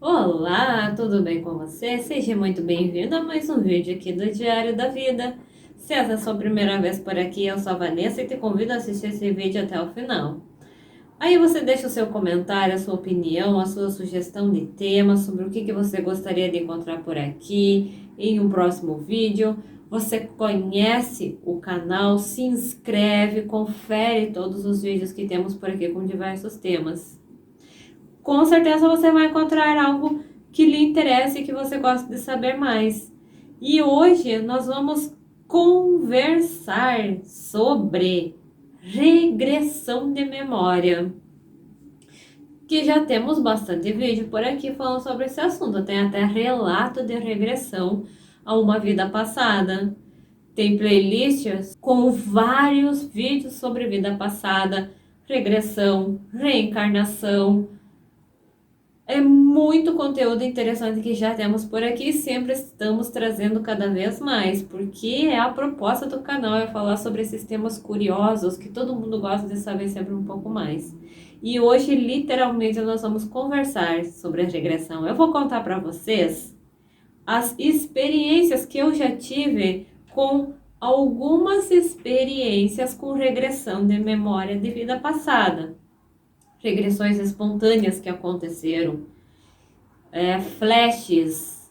Olá, tudo bem com você? Seja muito bem-vindo a mais um vídeo aqui do Diário da Vida. Se essa é a sua primeira vez por aqui, eu sou a Vanessa e te convido a assistir esse vídeo até o final. Aí você deixa o seu comentário, a sua opinião, a sua sugestão de tema sobre o que você gostaria de encontrar por aqui em um próximo vídeo. Você conhece o canal, se inscreve, confere todos os vídeos que temos por aqui com diversos temas. Com certeza você vai encontrar algo que lhe interesse e que você gosta de saber mais. E hoje nós vamos conversar sobre regressão de memória. Que já temos bastante vídeo por aqui falando sobre esse assunto. Tem até relato de regressão a uma vida passada. Tem playlists com vários vídeos sobre vida passada, regressão, reencarnação. É muito conteúdo interessante que já temos por aqui e sempre estamos trazendo cada vez mais, porque a proposta do canal é falar sobre esses temas curiosos que todo mundo gosta de saber sempre um pouco mais. E hoje, literalmente, nós vamos conversar sobre a regressão. Eu vou contar para vocês as experiências que eu já tive com algumas experiências com regressão de memória de vida passada. Regressões espontâneas que aconteceram, flashes,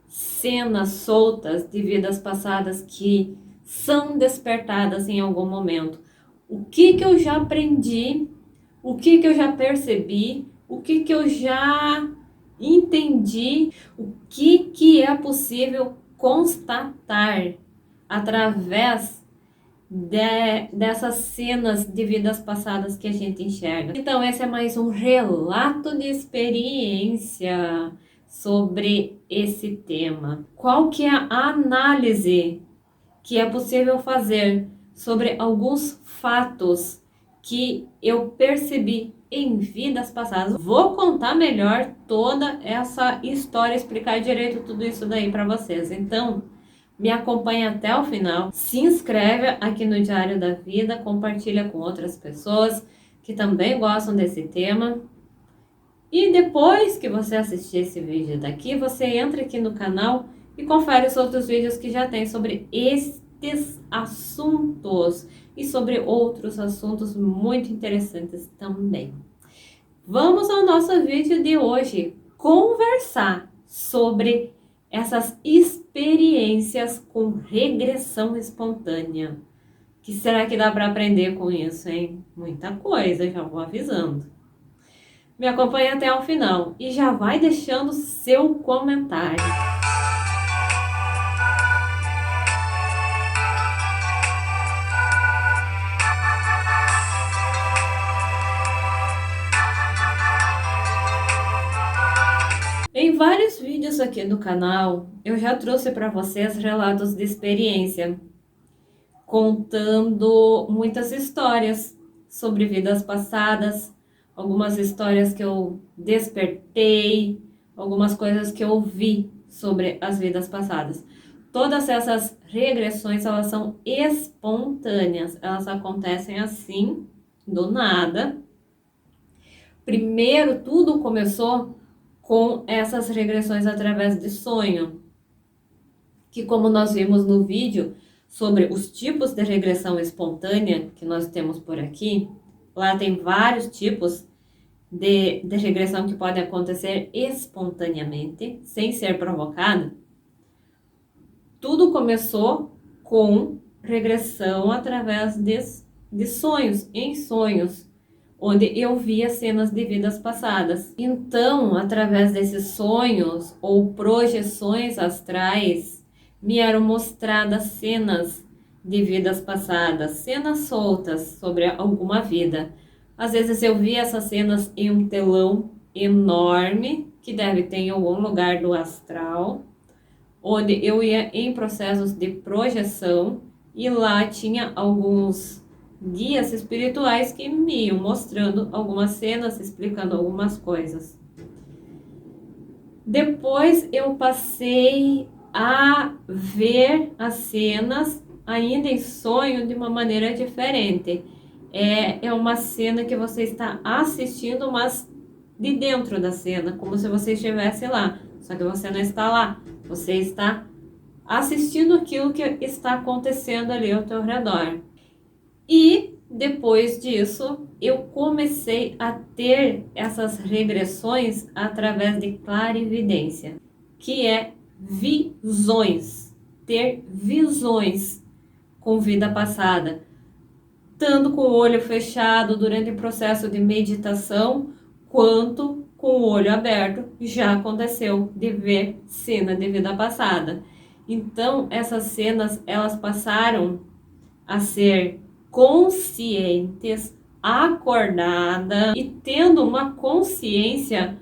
cenas soltas de vidas passadas que são despertadas em algum momento. O que eu já aprendi, o que eu já percebi, o que eu já entendi, o que é possível constatar através dessas cenas de vidas passadas que a gente enxerga. Então, esse é mais um relato de experiência sobre esse tema. Qual que é a análise que é possível fazer sobre alguns fatos que eu percebi em vidas passadas? Vou contar melhor toda essa história, explicar direito tudo isso daí para vocês. Então, me acompanha até o final, se inscreve aqui no Diário da Vida, compartilha com outras pessoas que também gostam desse tema. E depois que você assistir esse vídeo daqui, você entra aqui no canal e confere os outros vídeos que já tem sobre estes assuntos e sobre outros assuntos muito interessantes também. Vamos ao nosso vídeo de hoje, conversar sobre essas experiências com regressão espontânea. O que será que dá para aprender com isso, hein? Muita coisa, já vou avisando. Me acompanha até o final e já vai deixando seu comentário. Em vários vídeos aqui do canal, eu já trouxe para vocês relatos de experiência, contando muitas histórias sobre vidas passadas, algumas histórias que eu despertei, algumas coisas que eu vi sobre as vidas passadas. Todas essas regressões, elas são espontâneas, elas acontecem assim, do nada. Primeiro, tudo começou com essas regressões através de sonho, que como nós vimos no vídeo sobre os tipos de regressão espontânea que nós temos por aqui, lá tem vários tipos de regressão que podem acontecer espontaneamente, sem ser provocada. Tudo começou com regressão através de sonhos, em sonhos, onde eu via cenas de vidas passadas. Então, através desses sonhos ou projeções astrais, me eram mostradas cenas de vidas passadas, cenas soltas sobre alguma vida. Às vezes eu via essas cenas em um telão enorme, que deve ter em algum lugar do astral, onde eu ia em processos de projeção e lá tinha alguns guias espirituais que me iam mostrando algumas cenas, explicando algumas coisas. Depois eu passei a ver as cenas ainda em sonho de uma maneira diferente. É uma cena que você está assistindo, mas de dentro da cena, como se você estivesse lá, só que você não está lá, você está assistindo aquilo que está acontecendo ali ao teu redor. E depois disso, eu comecei a ter essas regressões através de clarividência, que é visões, ter visões com vida passada, tanto com o olho fechado durante o processo de meditação, quanto com o olho aberto, já aconteceu de ver cena de vida passada. Então, essas cenas, elas passaram a ser conscientes, acordada e tendo uma consciência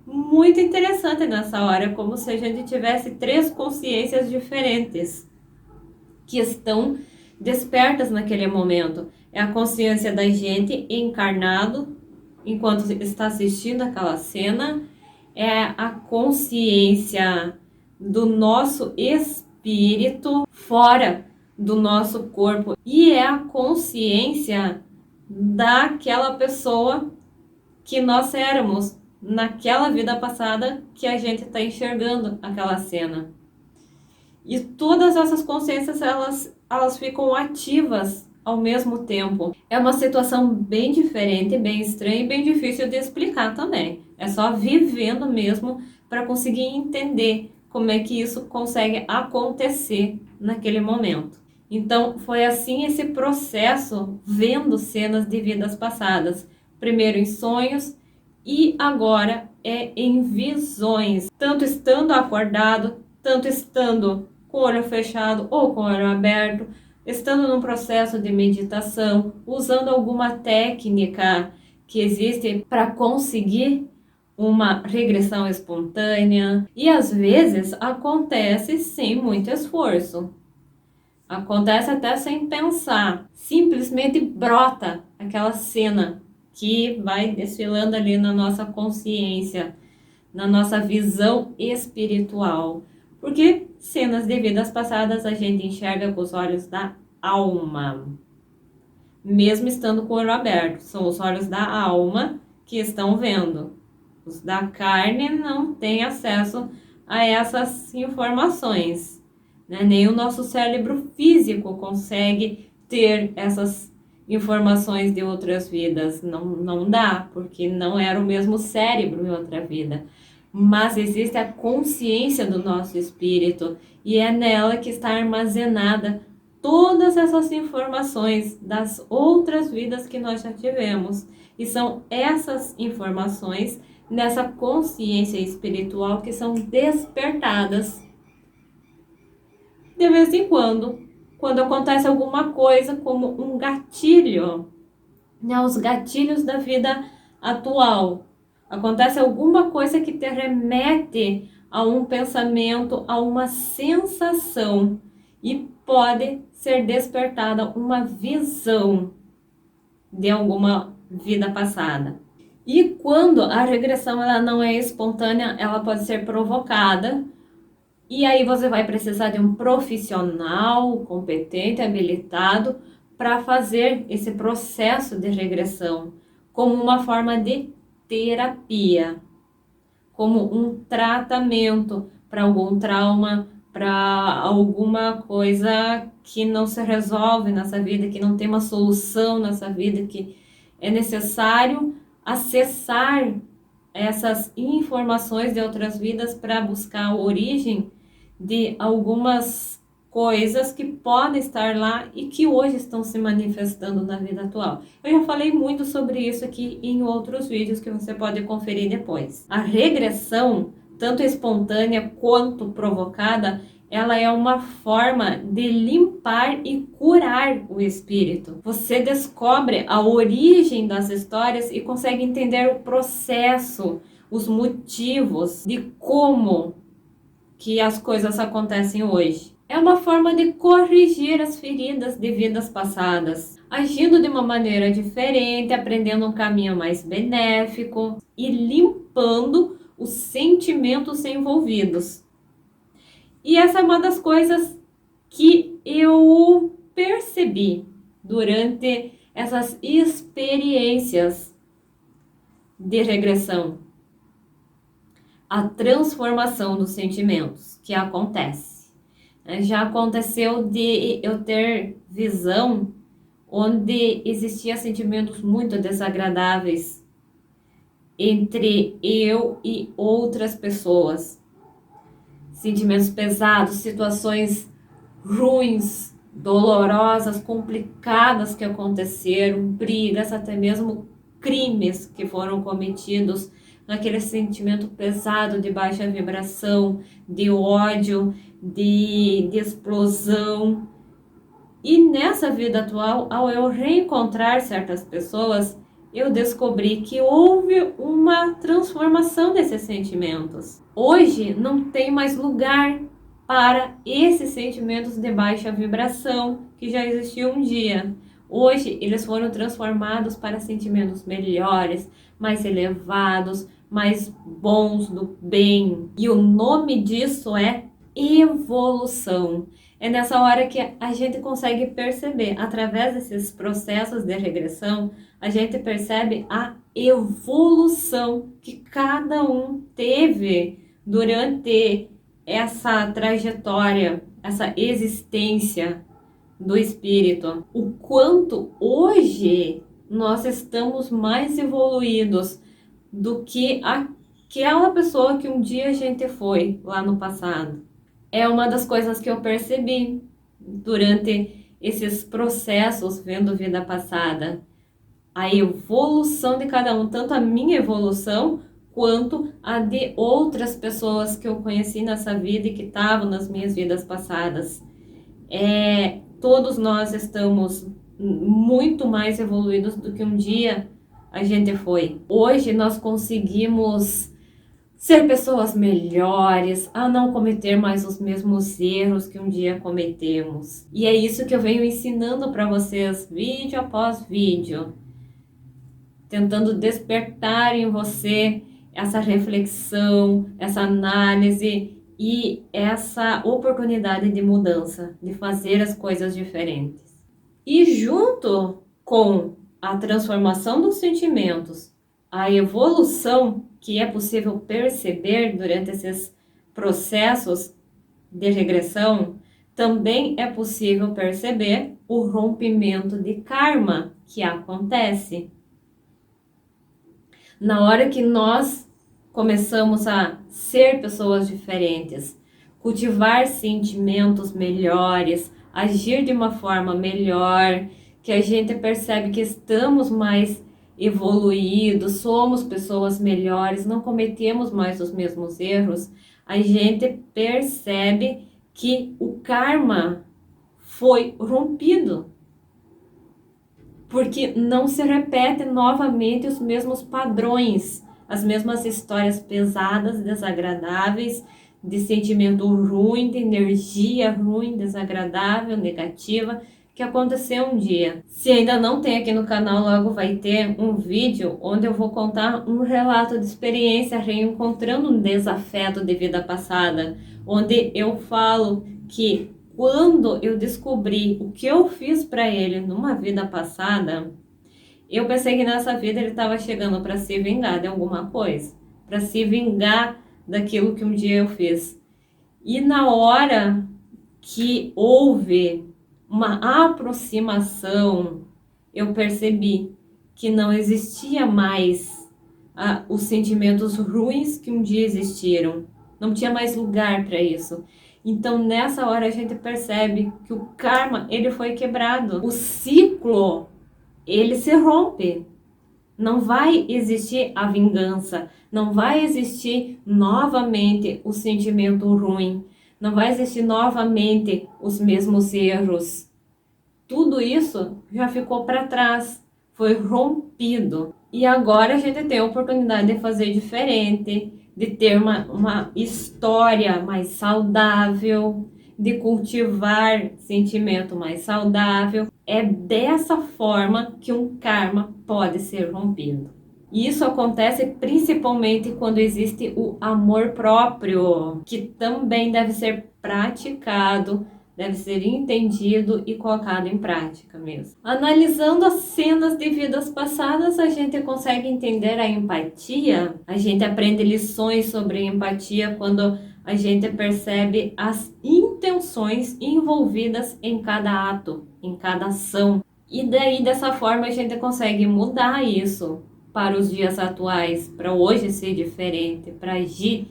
muito interessante nessa hora, como se a gente tivesse 3 consciências diferentes que estão despertas naquele momento. É a consciência da gente encarnado enquanto está assistindo aquela cena, é a consciência do nosso espírito fora do nosso corpo e é a consciência daquela pessoa que nós éramos naquela vida passada que a gente está enxergando aquela cena. E todas essas consciências elas ficam ativas ao mesmo tempo. É uma situação bem diferente, bem estranha e bem difícil de explicar também. É só vivendo mesmo para conseguir entender como é que isso consegue acontecer naquele momento. Então, foi assim esse processo, vendo cenas de vidas passadas. Primeiro em sonhos e agora é em visões. Tanto estando acordado, tanto estando com o olho fechado ou com o olho aberto, estando num processo de meditação, usando alguma técnica que existe para conseguir uma regressão espontânea. E às vezes acontece sem muito esforço. Acontece até sem pensar. Simplesmente brota aquela cena que vai desfilando ali na nossa consciência, na nossa visão espiritual. Porque cenas de vidas passadas a gente enxerga com os olhos da alma, mesmo estando com o olho aberto. São os olhos da alma que estão vendo. Os da carne não têm acesso a essas informações, né? Nem o nosso cérebro físico consegue ter essas informações de outras vidas. Não dá, porque não era o mesmo cérebro em outra vida. Mas existe a consciência do nosso espírito e é nela que está armazenada todas essas informações das outras vidas que nós já tivemos. E são essas informações nessa consciência espiritual que são despertadas de vez em quando acontece alguma coisa como um gatilho, né? Os gatilhos da vida atual. Acontece alguma coisa que te remete a um pensamento, a uma sensação e pode ser despertada uma visão de alguma vida passada. E quando a regressão ela não é espontânea, ela pode ser provocada. E aí você vai precisar de um profissional competente, habilitado para fazer esse processo de regressão como uma forma de terapia, como um tratamento para algum trauma, para alguma coisa que não se resolve nessa vida, que não tem uma solução nessa vida, que é necessário acessar essas informações de outras vidas para buscar a origem de algumas coisas que podem estar lá e que hoje estão se manifestando na vida atual. Eu já falei muito sobre isso aqui em outros vídeos que você pode conferir depois. A regressão, tanto espontânea quanto provocada, ela é uma forma de limpar e curar o espírito. Você descobre a origem das histórias e consegue entender o processo, os motivos de como que as coisas acontecem hoje. É uma forma de corrigir as feridas de vidas passadas, agindo de uma maneira diferente, aprendendo um caminho mais benéfico e limpando os sentimentos envolvidos. E essa é uma das coisas que eu percebi durante essas experiências de regressão. a transformação dos sentimentos que acontece. Já aconteceu de eu ter visão onde existiam sentimentos muito desagradáveis entre eu e outras pessoas. Sentimentos pesados, situações ruins, dolorosas, complicadas que aconteceram, brigas, até mesmo crimes que foram cometidos, naquele sentimento pesado de baixa vibração, de ódio, de explosão. E nessa vida atual, ao eu reencontrar certas pessoas, eu descobri que houve uma transformação desses sentimentos. Hoje não tem mais lugar para esses sentimentos de baixa vibração que já existiam um dia. Hoje eles foram transformados para sentimentos melhores, mais elevados, mais bons, do bem. E o nome disso é evolução. É nessa hora que a gente consegue perceber, através desses processos de regressão, a gente percebe a evolução que cada um teve durante essa trajetória, essa existência do espírito. O quanto hoje nós estamos mais evoluídos do que aquela pessoa que um dia a gente foi lá no passado. É uma das coisas que eu percebi durante esses processos vendo vida passada. A evolução de cada um, tanto a minha evolução quanto a de outras pessoas que eu conheci nessa vida e que estavam nas minhas vidas passadas. Todos nós estamos muito mais evoluídos do que um dia a gente foi. Hoje nós conseguimos ser pessoas melhores, a não cometer mais os mesmos erros que um dia cometemos. E é isso que eu venho ensinando para vocês, vídeo após vídeo, tentando despertar em você essa reflexão, essa análise e essa oportunidade de mudança, de fazer as coisas diferentes. E junto com a transformação dos sentimentos, a evolução que é possível perceber durante esses processos de regressão, também é possível perceber o rompimento de karma que acontece. Na hora que nós começamos a ser pessoas diferentes, cultivar sentimentos melhores, agir de uma forma melhor, que a gente percebe que estamos mais evoluídos, somos pessoas melhores, não cometemos mais os mesmos erros, a gente percebe que o karma foi rompido, porque não se repete novamente os mesmos padrões, as mesmas histórias pesadas, desagradáveis, de sentimento ruim, de energia ruim, desagradável, negativa, que aconteceu um dia. Se ainda não tem aqui no canal, logo vai ter um vídeo onde eu vou contar um relato de experiência reencontrando um desafeto de vida passada, onde eu falo que quando eu descobri o que eu fiz para ele numa vida passada, eu pensei que nessa vida ele estava chegando para se vingar de alguma coisa, para se vingar daquilo que um dia eu fiz. E na hora que houve uma aproximação, eu percebi que não existia mais os sentimentos ruins que um dia existiram. Não tinha mais lugar para isso. Então, nessa hora, a gente percebe que o karma, ele foi quebrado. O ciclo, ele se rompe. Não vai existir a vingança. Não vai existir novamente o sentimento ruim. Não vai existir novamente os mesmos erros. Tudo isso já ficou para trás, foi rompido. E agora a gente tem a oportunidade de fazer diferente, de ter uma história mais saudável, de cultivar sentimento mais saudável. É dessa forma que um karma pode ser rompido. E isso acontece principalmente quando existe o amor próprio, que também deve ser praticado deve ser entendido e colocado em prática mesmo. Analisando as cenas de vidas passadas, a gente consegue entender a empatia. A gente aprende lições sobre empatia quando a gente percebe as intenções envolvidas em cada ato, em cada ação. E daí, dessa forma, a gente consegue mudar isso para os dias atuais, para hoje ser diferente, para agir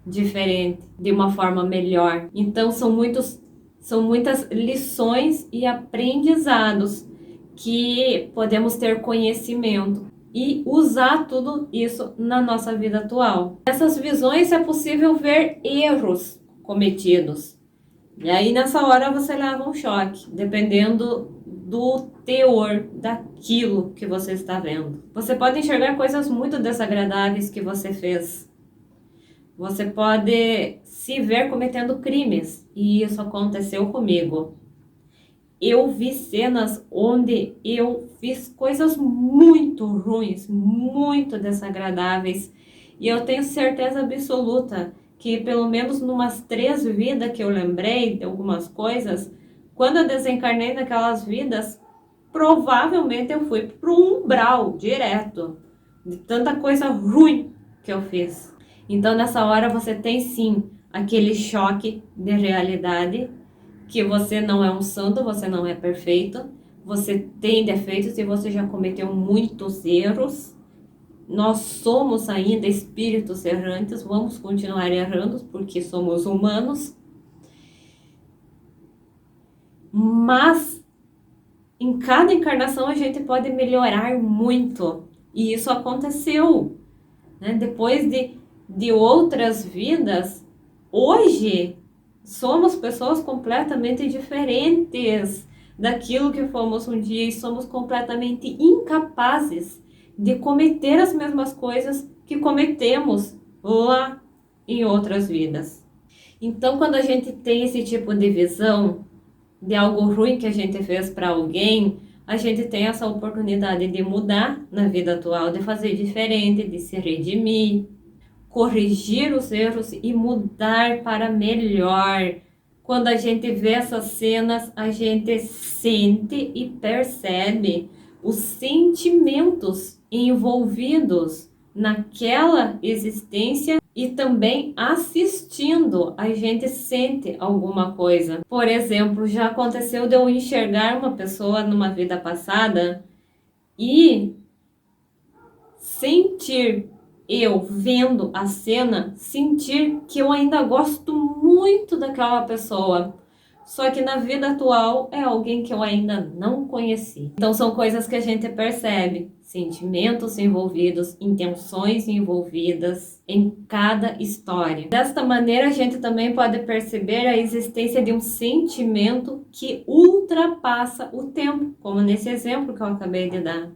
diferente, de uma forma melhor. Então, são muitas lições e aprendizados que podemos ter conhecimento e usar tudo isso na nossa vida atual. Nessas visões é possível ver erros cometidos. E aí nessa hora você leva um choque, dependendo do teor daquilo que você está vendo. Você pode enxergar coisas muito desagradáveis que você fez. Você pode se ver cometendo crimes, e isso aconteceu comigo. Eu vi cenas onde eu fiz coisas muito ruins, muito desagradáveis, e eu tenho certeza absoluta que pelo menos numas 3 vidas que eu lembrei de algumas coisas, quando eu desencarnei naquelas vidas, provavelmente eu fui pro umbral direto de tanta coisa ruim que eu fiz. Então nessa hora você tem sim aquele choque de realidade, que você não é um santo, você não é perfeito, você tem defeitos e você já cometeu muitos erros. Nós somos ainda espíritos errantes, vamos continuar errando porque somos humanos. Mas em cada encarnação a gente pode melhorar muito. E isso aconteceu, né? Depois de outras vidas, hoje somos pessoas completamente diferentes daquilo que fomos um dia e somos completamente incapazes de cometer as mesmas coisas que cometemos lá em outras vidas. Então, quando a gente tem esse tipo de visão de algo ruim que a gente fez para alguém, a gente tem essa oportunidade de mudar na vida atual, de fazer diferente, de se redimir, corrigir os erros e mudar para melhor. Quando a gente vê essas cenas, a gente sente e percebe os sentimentos envolvidos naquela existência e também assistindo, a gente sente alguma coisa. Por exemplo, já aconteceu de eu enxergar uma pessoa numa vida passada e sentir, eu vendo a cena, sentir que eu ainda gosto muito daquela pessoa. Só que na vida atual é alguém que eu ainda não conheci. Então são coisas que a gente percebe, sentimentos envolvidos, intenções envolvidas em cada história. Desta maneira a gente também pode perceber a existência de um sentimento que ultrapassa o tempo, como nesse exemplo que eu acabei de dar.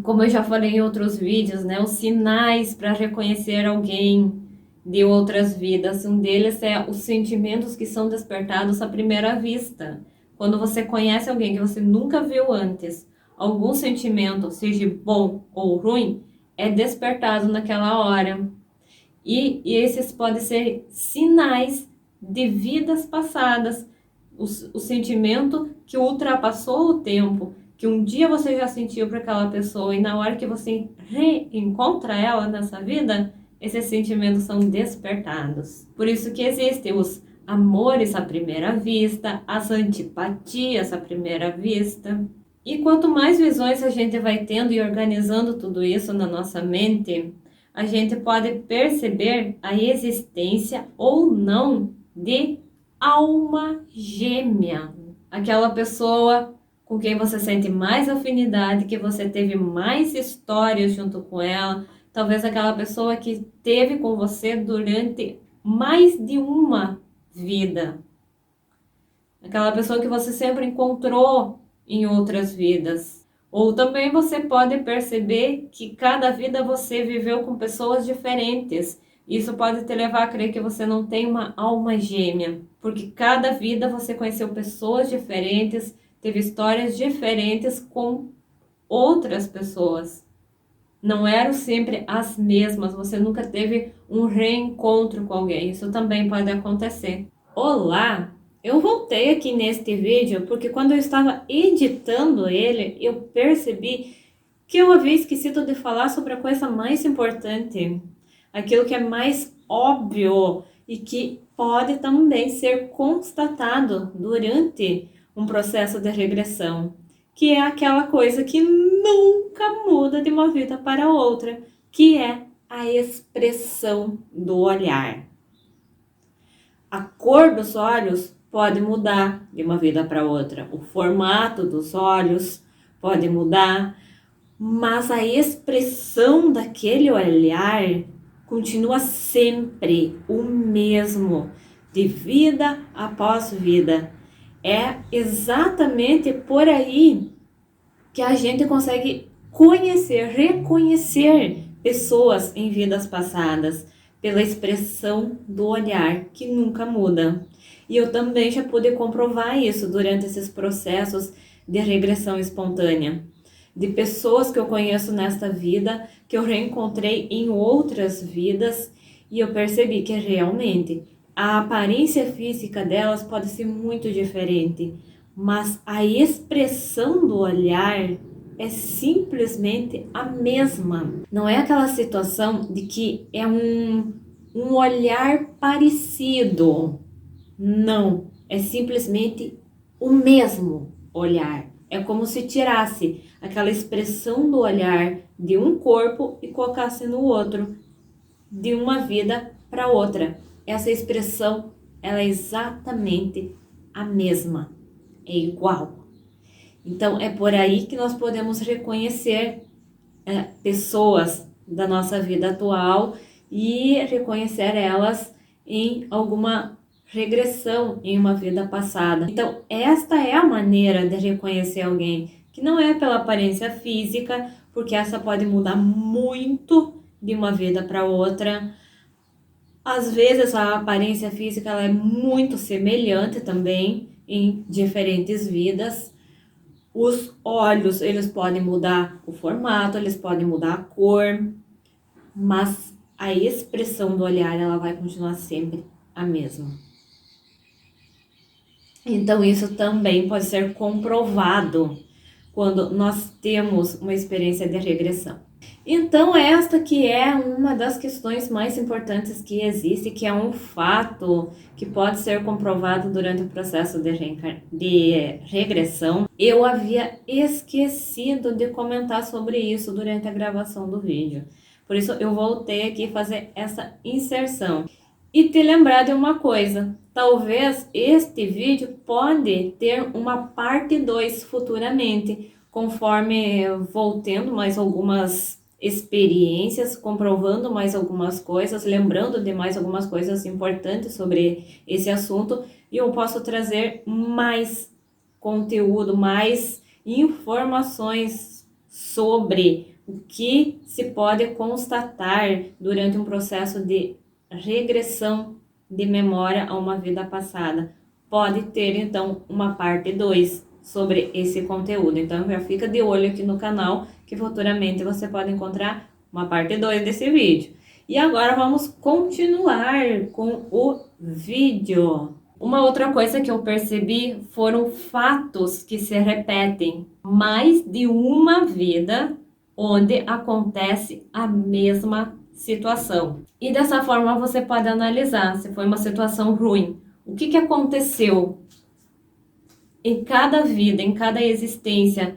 Como eu já falei em outros vídeos, né, os sinais para reconhecer alguém de outras vidas, um deles é os sentimentos que são despertados à primeira vista. Quando você conhece alguém que você nunca viu antes, algum sentimento, seja bom ou ruim, é despertado naquela hora. E esses podem ser sinais de vidas passadas, o sentimento que ultrapassou o tempo, que um dia você já sentiu para aquela pessoa e na hora que você reencontra ela nessa vida, esses sentimentos são despertados. Por isso que existem os amores à primeira vista, as antipatias à primeira vista. E quanto mais visões a gente vai tendo e organizando tudo isso na nossa mente, a gente pode perceber a existência ou não de alma gêmea. Aquela pessoa com quem você sente mais afinidade, que você teve mais histórias junto com ela, talvez aquela pessoa que teve com você durante mais de uma vida. Aquela pessoa que você sempre encontrou em outras vidas. Ou também você pode perceber que cada vida você viveu com pessoas diferentes. Isso pode te levar a crer que você não tem uma alma gêmea, porque cada vida você conheceu pessoas diferentes, teve histórias diferentes com outras pessoas. Não eram sempre as mesmas, você nunca teve um reencontro com alguém. Isso também pode acontecer. Olá! Eu voltei aqui neste vídeo porque quando eu estava editando ele, eu percebi que eu havia esquecido de falar sobre a coisa mais importante, aquilo que é mais óbvio e que pode também ser constatado durante um processo de regressão, que é aquela coisa que nunca muda de uma vida para outra, que é a expressão do olhar. A cor dos olhos pode mudar de uma vida para outra, o formato dos olhos pode mudar, mas a expressão daquele olhar continua sempre o mesmo, de vida após vida. É exatamente por aí que a gente consegue conhecer, reconhecer pessoas em vidas passadas pela expressão do olhar que nunca muda. E eu também já pude comprovar isso durante esses processos de regressão espontânea, de pessoas que eu conheço nesta vida, que eu reencontrei em outras vidas, e eu percebi que realmente a aparência física delas pode ser muito diferente, mas a expressão do olhar é simplesmente a mesma. Não é aquela situação de que é um olhar parecido. Não, é simplesmente o mesmo olhar. É como se tirasse aquela expressão do olhar de um corpo e colocasse no outro, de uma vida para outra. Essa expressão, ela é exatamente a mesma, é igual. Então, é por aí que nós podemos reconhecer pessoas da nossa vida atual e reconhecer elas em alguma regressão em uma vida passada. Então, esta é a maneira de reconhecer alguém, que não é pela aparência física, porque essa pode mudar muito de uma vida para outra. Às vezes a aparência física ela é muito semelhante também em diferentes vidas. Os olhos, eles podem mudar o formato, eles podem mudar a cor, mas a expressão do olhar, ela vai continuar sempre a mesma. Então, isso também pode ser comprovado quando nós temos uma experiência de regressão. Então, esta que é uma das questões mais importantes que existe, que é um fato que pode ser comprovado durante o processo de regressão. Eu havia esquecido de comentar sobre isso durante a gravação do vídeo. Por isso, eu voltei aqui fazer essa inserção. E te lembrar de uma coisa, talvez este vídeo pode ter uma parte 2 futuramente, conforme vou tendo mais algumas experiências, comprovando mais algumas coisas, lembrando de mais algumas coisas importantes sobre esse assunto, e eu posso trazer mais conteúdo, mais informações sobre o que se pode constatar durante um processo de regressão de memória a uma vida passada. Pode ter então uma parte 2 sobre esse conteúdo. Então já fica de olho aqui no canal que futuramente você pode encontrar uma parte 2 desse vídeo. E agora vamos continuar com o vídeo. Uma outra coisa que eu percebi foram fatos que se repetem mais de uma vida onde acontece a mesma situação. E dessa forma você pode analisar se foi uma situação ruim. O que aconteceu em cada vida, em cada existência,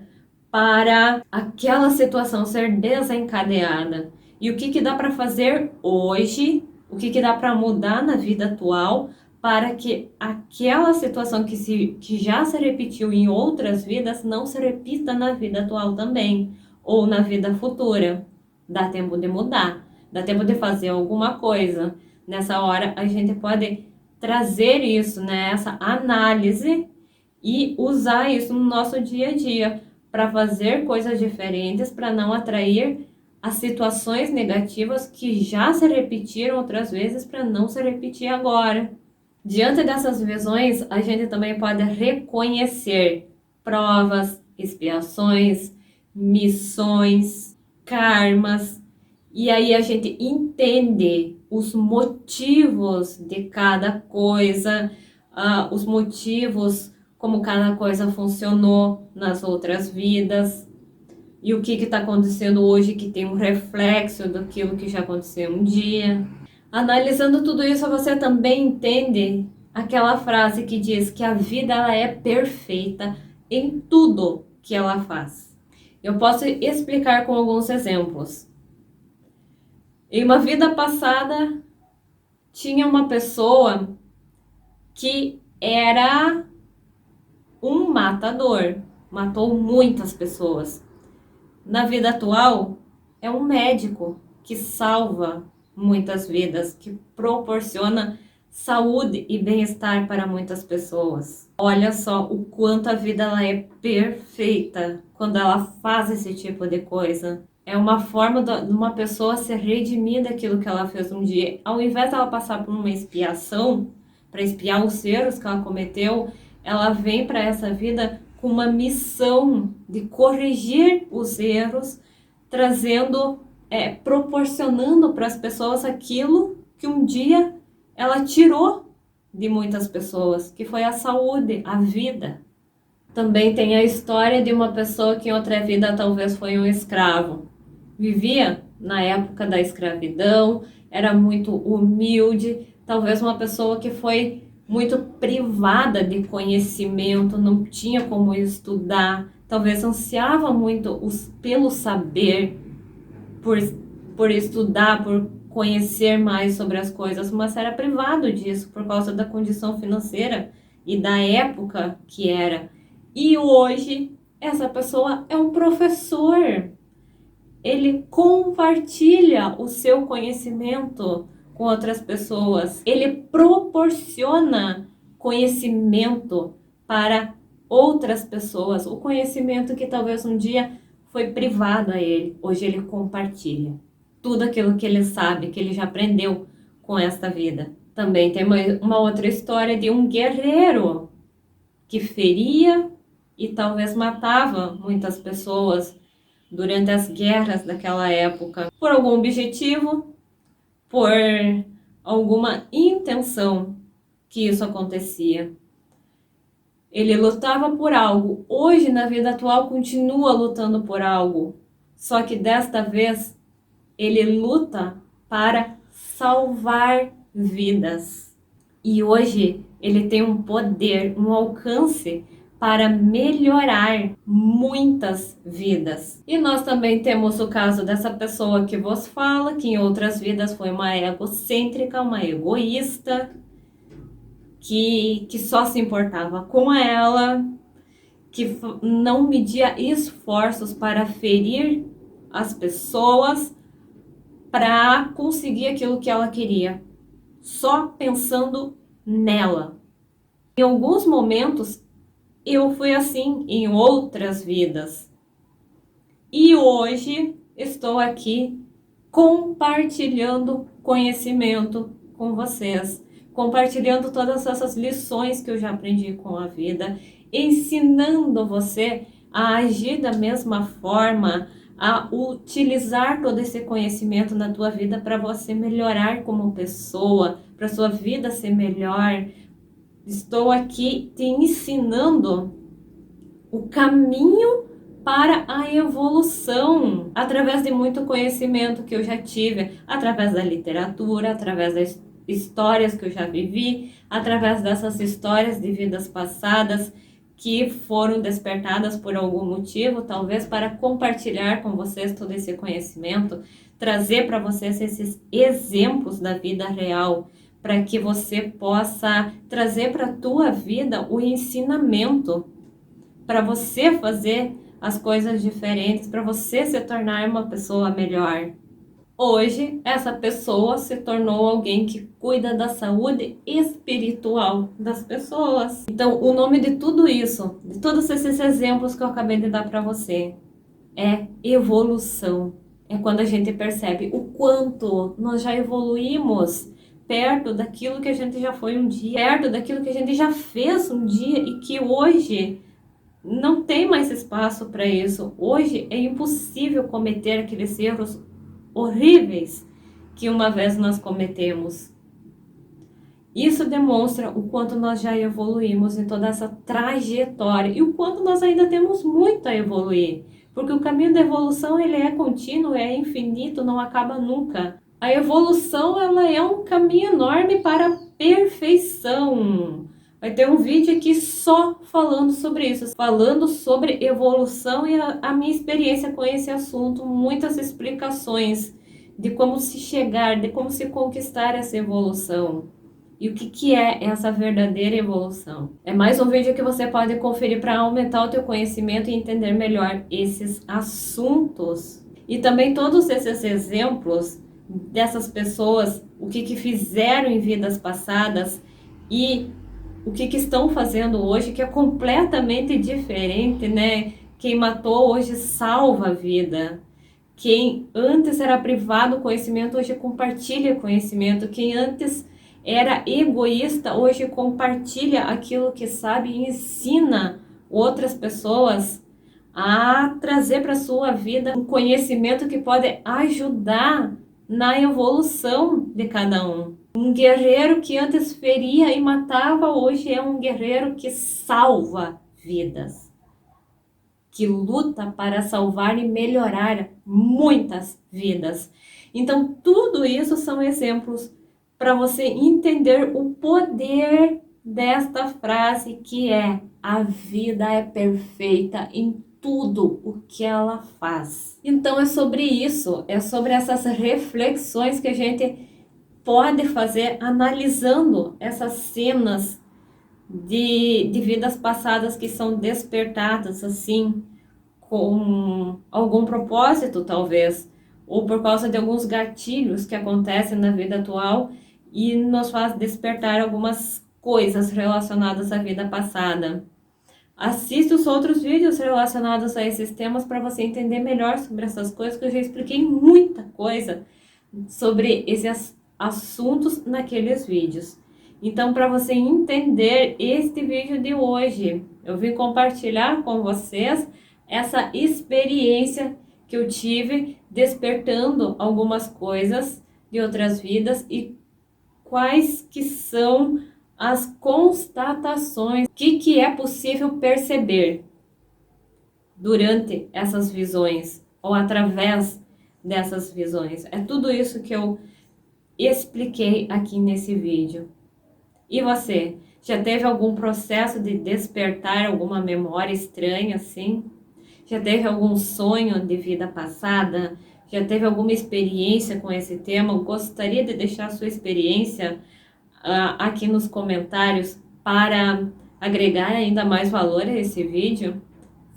para aquela situação ser desencadeada? E o que dá para fazer hoje? O que dá para mudar na vida atual para que aquela situação que já se repetiu em outras vidas não se repita na vida atual também, ou na vida futura? Dá tempo de mudar, dá tempo de fazer alguma coisa. Nessa hora a gente pode trazer isso, né, essa análise e usar isso no nosso dia a dia para fazer coisas diferentes, para não atrair as situações negativas que já se repetiram outras vezes, para não se repetir agora. Diante dessas visões, a gente também pode reconhecer provas, expiações, missões, karmas, e aí a gente entende os motivos de cada coisa, os motivos, como cada coisa funcionou nas outras vidas e o que está acontecendo hoje que tem um reflexo daquilo que já aconteceu um dia. Analisando tudo isso, você também entende aquela frase que diz que a vida ela é perfeita em tudo que ela faz. Eu posso explicar com alguns exemplos. Em uma vida passada, tinha uma pessoa que era um matador, matou muitas pessoas. Na vida atual, é um médico que salva muitas vidas, que proporciona saúde e bem-estar para muitas pessoas. Olha só o quanto a vida ela é perfeita quando ela faz esse tipo de coisa. É uma forma de uma pessoa se redimir daquilo que ela fez um dia. Ao invés dela passar por uma expiação, para expiar os erros que ela cometeu, ela vem para essa vida com uma missão de corrigir os erros, trazendo, proporcionando para as pessoas aquilo que um dia ela tirou de muitas pessoas, que foi a saúde, a vida. Também tem a história de uma pessoa que em outra vida talvez foi um escravo. Vivia na época da escravidão, era muito humilde, talvez uma pessoa que foi muito privada de conhecimento, não tinha como estudar, talvez ansiava muito pelo saber, por estudar, por conhecer mais sobre as coisas, mas era privado disso por causa da condição financeira e da época que era. E hoje, essa pessoa é um professor. Ele compartilha o seu conhecimento com outras pessoas. Ele proporciona conhecimento para outras pessoas. O conhecimento que talvez um dia foi privado a ele, hoje ele compartilha. Tudo aquilo que ele sabe, que ele já aprendeu com esta vida. Também tem uma outra história de um guerreiro que feria e talvez matava muitas pessoas durante as guerras daquela época, por algum objetivo, por alguma intenção que isso acontecia. Ele lutava por algo, hoje na vida atual continua lutando por algo, só que desta vez ele luta para salvar vidas. E hoje ele tem um poder, um alcance para melhorar muitas vidas. E nós também temos o caso dessa pessoa que vos fala, que em outras vidas foi uma egocêntrica, uma egoísta, que só se importava com ela, que não media esforços para ferir as pessoas, para conseguir aquilo que ela queria, só pensando nela. Em alguns momentos, eu fui assim em outras vidas. E hoje estou aqui compartilhando conhecimento com vocês, compartilhando todas essas lições que eu já aprendi com a vida, ensinando você a agir da mesma forma, a utilizar todo esse conhecimento na tua vida para você melhorar como pessoa, para sua vida ser melhor. Estou aqui te ensinando o caminho para a evolução, através de muito conhecimento que eu já tive, através da literatura, através das histórias que eu já vivi, através dessas histórias de vidas passadas que foram despertadas por algum motivo, talvez para compartilhar com vocês todo esse conhecimento, trazer para vocês esses exemplos da vida real, para que você possa trazer para a tua vida o ensinamento, para você fazer as coisas diferentes, para você se tornar uma pessoa melhor. Hoje, essa pessoa se tornou alguém que cuida da saúde espiritual das pessoas. Então, o nome de tudo isso, de todos esses exemplos que eu acabei de dar para você, é evolução. É quando a gente percebe o quanto nós já evoluímos perto daquilo que a gente já foi um dia, perto daquilo que a gente já fez um dia e que hoje não tem mais espaço para isso. Hoje é impossível cometer aqueles erros horríveis que uma vez nós cometemos. Isso demonstra o quanto nós já evoluímos em toda essa trajetória e o quanto nós ainda temos muito a evoluir. Porque o caminho da evolução ele é contínuo, é infinito, não acaba nunca. A evolução ela é um caminho enorme para a perfeição. Vai ter um vídeo aqui só falando sobre isso, falando sobre evolução e a minha experiência com esse assunto, muitas explicações de como se chegar, de como se conquistar essa evolução. E o que é essa verdadeira evolução? É mais um vídeo que você pode conferir para aumentar o teu conhecimento e entender melhor esses assuntos. E também todos esses exemplos dessas pessoas, o que fizeram em vidas passadas e o que estão fazendo hoje, que é completamente diferente, né? Quem matou hoje salva a vida. Quem antes era privado do conhecimento, hoje compartilha conhecimento. Quem antes era egoísta, hoje compartilha aquilo que sabe e ensina outras pessoas a trazer para a sua vida um conhecimento que pode ajudar na evolução de cada um. Um guerreiro que antes feria e matava, hoje é um guerreiro que salva vidas, que luta para salvar e melhorar muitas vidas. Então, tudo isso são exemplos para você entender o poder desta frase que é: a vida é perfeita em tudo o que ela faz. Então é sobre isso, é sobre essas reflexões que a gente pode fazer analisando essas cenas de vidas passadas que são despertadas assim com algum propósito talvez, ou por causa de alguns gatilhos que acontecem na vida atual e nos faz despertar algumas coisas relacionadas à vida passada. Assista os outros vídeos relacionados a esses temas para você entender melhor sobre essas coisas, que eu já expliquei muita coisa sobre esses assuntos naqueles vídeos. Então, para você entender este vídeo de hoje, eu vim compartilhar com vocês essa experiência que eu tive despertando algumas coisas de outras vidas e quais que são as constatações, o que é possível perceber durante essas visões ou através dessas visões. É tudo isso que eu expliquei aqui nesse vídeo. E você, já teve algum processo de despertar alguma memória estranha assim? Já teve algum sonho de vida passada? Já teve alguma experiência com esse tema? Gostaria de deixar a sua experiência aqui nos comentários para agregar ainda mais valor a esse vídeo?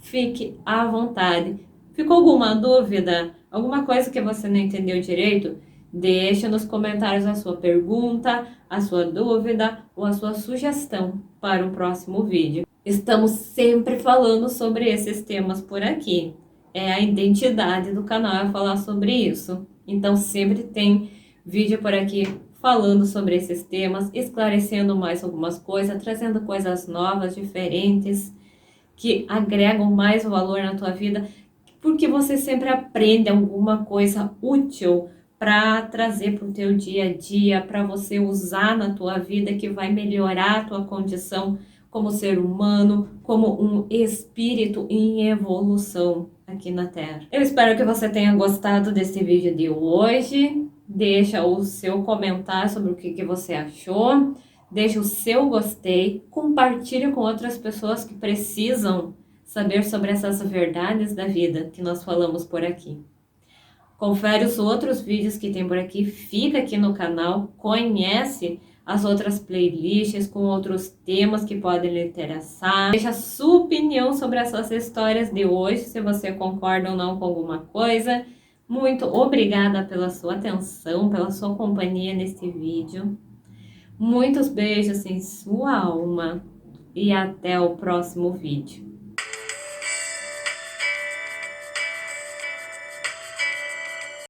Fique à vontade. Ficou alguma dúvida? Alguma coisa que você não entendeu direito? Deixa nos comentários a sua pergunta, a sua dúvida ou a sua sugestão para um próximo vídeo. Estamos sempre falando sobre esses temas por aqui. É a identidade do canal é falar sobre isso. Então sempre tem vídeo por aqui falando sobre esses temas, esclarecendo mais algumas coisas, trazendo coisas novas, diferentes, que agregam mais valor na tua vida, porque você sempre aprende alguma coisa útil para trazer para o teu dia a dia, para você usar na tua vida, que vai melhorar a tua condição como ser humano, como um espírito em evolução aqui na Terra. Eu espero que você tenha gostado desse vídeo de hoje. Deixa o seu comentário sobre o que você achou. Deixa o seu gostei. Compartilhe com outras pessoas que precisam saber sobre essas verdades da vida que nós falamos por aqui. Confere os outros vídeos que tem por aqui, fica aqui no canal, conhece as outras playlists com outros temas que podem lhe interessar. Deixa a sua opinião sobre essas histórias de hoje, se você concorda ou não com alguma coisa. Muito obrigada pela sua atenção, pela sua companhia neste vídeo. Muitos beijos em sua alma e até o próximo vídeo.